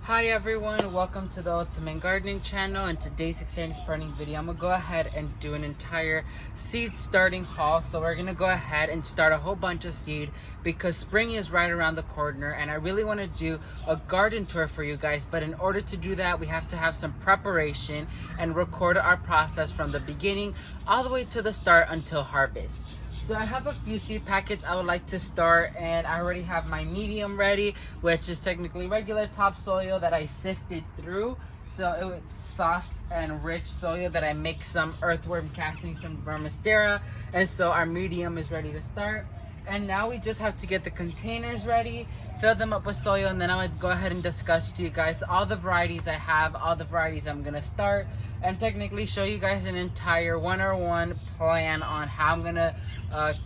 Hi everyone, welcome to the Ultimate Gardening channel. And today's exciting starting video, I'm gonna go ahead and do an entire seed starting haul. So we're gonna go ahead and start a whole bunch of seed because spring is right around the corner and I really want to do a garden tour for you guys. But in order to do that, we have to have some preparation and record our process from the beginning all the way to the start until harvest. So I have a few seed packets I would like to start, and I already have my medium ready, which is technically regular topsoil that I sifted through. So it was soft and rich soil that I mixed some earthworm castings from Vermisterra, and so our medium is ready to start. And now we just have to get the containers ready, fill them up with soil, and then I'm gonna go ahead and discuss to you guys all the varieties I have, all the varieties I'm gonna start, and technically show you guys an entire 101 plan on how I'm gonna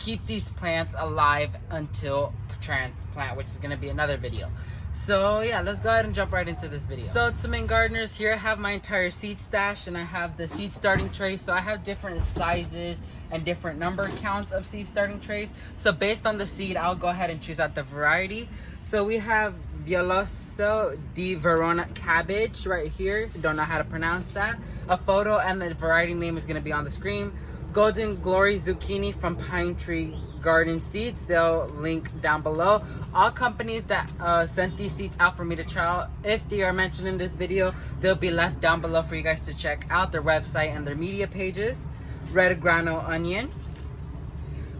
keep these plants alive until transplant, which is gonna be another video. So yeah, let's go ahead and jump right into this video. So to main gardeners, here I have my entire seed stash and I have the seed starting tray. So I have different sizes and different number counts of seed starting trays. So based on the seed, I'll go ahead and choose out the variety. So we have Violaceo de Verona Cabbage right here. Don't know how to pronounce that. A photo and the variety name is going to be on the screen. Golden Glory Zucchini from Pine Tree Garden Seeds. They'll link down below. All companies that sent these seeds out for me to trial, if they are mentioned in this video, they'll be left down below for you guys to check out their website and their media pages. Red Grano Onion.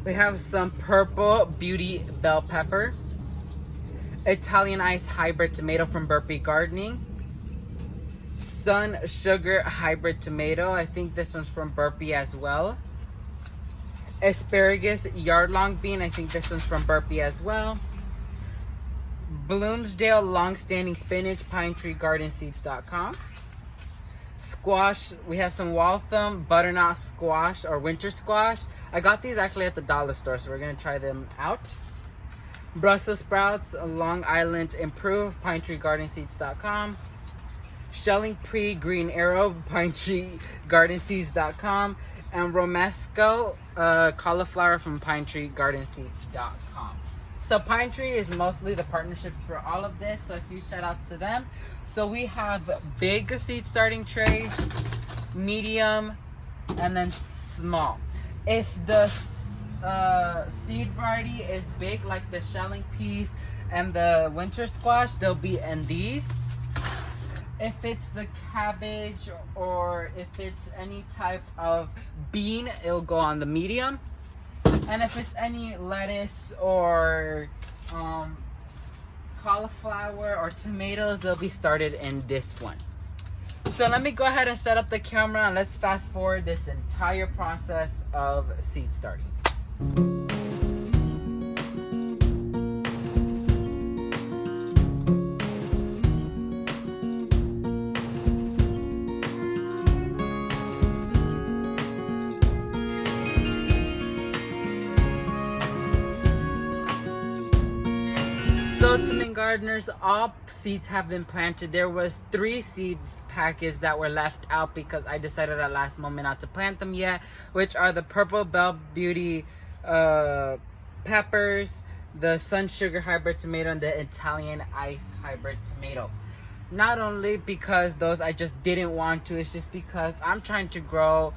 We have some purple beauty bell pepper. Italian Ice hybrid tomato from Burpee Gardening. Sun Sugar hybrid tomato. I think this one's from Burpee as well. Asparagus yard long bean. I think this one's from Burpee as well. Bloomsdale long-standing spinach, pinetreegardenseeds.com. Squash, we have some Waltham butternut squash or winter squash. I got these actually at the dollar store, so we're gonna try them out. Brussels sprouts, Long Island improved, pinetreegardenseeds.com. Shelling Pre Green Arrow, pinetreegardenseeds.com. And Romesco cauliflower from pinetreegardenseeds.com. So Pine Tree is mostly the partnerships for all of this, so a huge shout out to them. So we have big seed starting trays, medium, and then small. If the seed variety is big, like the shelling peas and the winter squash, they'll be in these. If it's the cabbage or if it's any type of bean, it'll go on the medium. And if it's any lettuce or cauliflower or tomatoes, they'll be started in this one. So let me go ahead and set up the camera and let's fast forward this entire process of seed starting. So to main gardeners, all seeds have been planted. There was 3 seeds packets that were left out because I decided at last moment not to plant them yet, which are the purple bell beauty peppers, the sun sugar hybrid tomato, and the Italian ice hybrid tomato. Not only because those I just didn't want to, it's just because I'm trying to grow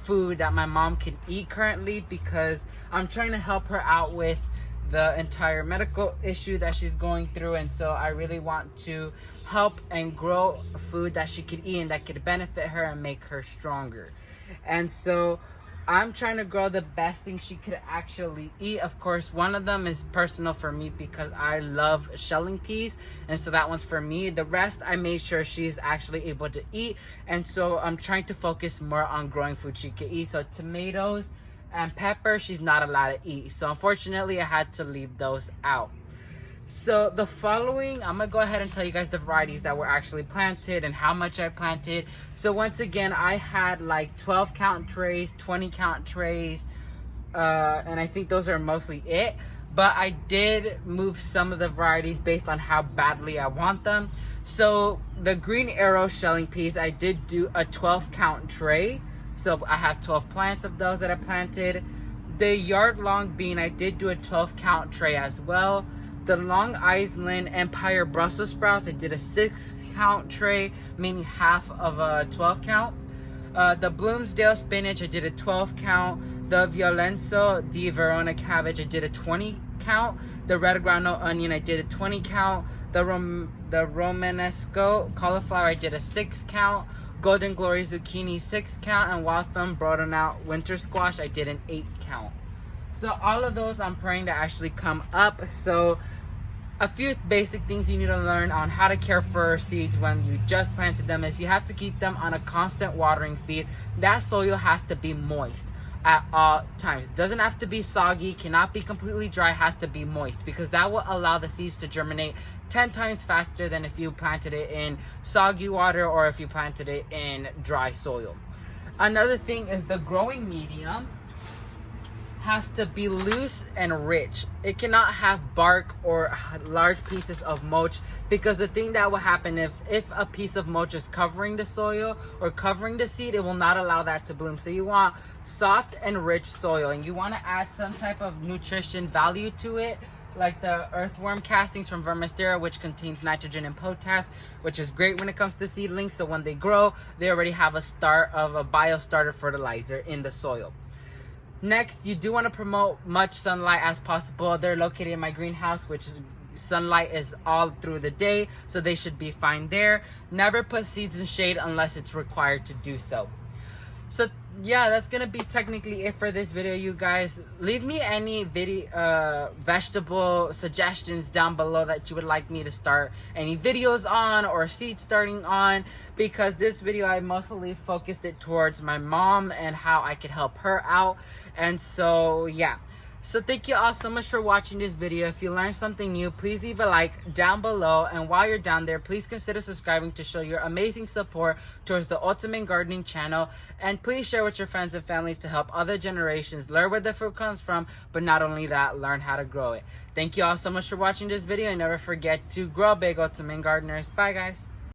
food that my mom can eat currently, because I'm trying to help her out with the entire medical issue that she's going through, and so I really want to help and grow food that she could eat and that could benefit her and make her stronger. And so I'm trying to grow the best thing she could actually eat. Of course, one of them is personal for me because I love shelling peas, and so that one's for me. The rest I made sure she's actually able to eat, and so I'm trying to focus more on growing food she could eat. So tomatoes and pepper, she's not allowed to eat. So unfortunately, I had to leave those out. So the following, I'm gonna go ahead and tell you guys the varieties that were actually planted and how much I planted. So once again, I had like 12 count trays, 20 count trays, and I think those are mostly it. But I did move some of the varieties based on how badly I want them. So the Green Arrow shelling peas, I did do a 12 count tray. So I have 12 plants of those that I planted. The yard long bean, I did do a 12 count tray as well. The Long Island Empire Brussels sprouts, I did a 6-count tray, meaning half of a 12-count. The Bloomsdale spinach, I did a 12-count. The Violaceo, the Verona cabbage, I did a 20-count. The red Grano Onion, I did a 20-count. The Romanesco cauliflower, I did a 6-count. Golden Glory Zucchini, 6-count. And Waltham Butternut winter squash, I did an 8-count. So all of those I'm praying to actually come up. So a few basic things you need to learn on how to care for seeds when you just planted them is you have to keep them on a constant watering feed. That soil has to be moist at all times. It doesn't have to be soggy, cannot be completely dry, has to be moist, because that will allow the seeds to germinate 10 times faster than if you planted it in soggy water or if you planted it in dry soil. Another thing is the growing medium has to be loose and rich. It cannot have bark or large pieces of mulch, because the thing that will happen if a piece of mulch is covering the soil or covering the seed, it will not allow that to bloom. So you want soft and rich soil, and you want to add some type of nutrition value to it, like the earthworm castings from Vermisterra, which contains nitrogen and potash, which is great when it comes to seedlings. So when they grow, they already have a start of a biostarter fertilizer in the soil. Next, you do want to promote much sunlight as possible. They're located in my greenhouse, which is, sunlight is all through the day, so they should be fine there. Never put seeds in shade unless it's required to do so. So yeah, that's gonna be technically it for this video, you guys. Leave me any vegetable suggestions down below that you would like me to start any videos on or seed starting on, because this video I mostly focused it towards my mom and how I could help her out. And so yeah, so thank you all so much for watching this video. If you learned something new, please leave a like down below, and while you're down there, please consider subscribing to show your amazing support towards the Ultimate Gardening channel, and please share with your friends and families to help other generations learn where the fruit comes from, but not only that, learn how to grow it. Thank you all so much for watching this video, and never forget to grow big, Ultimate Gardeners. Bye guys.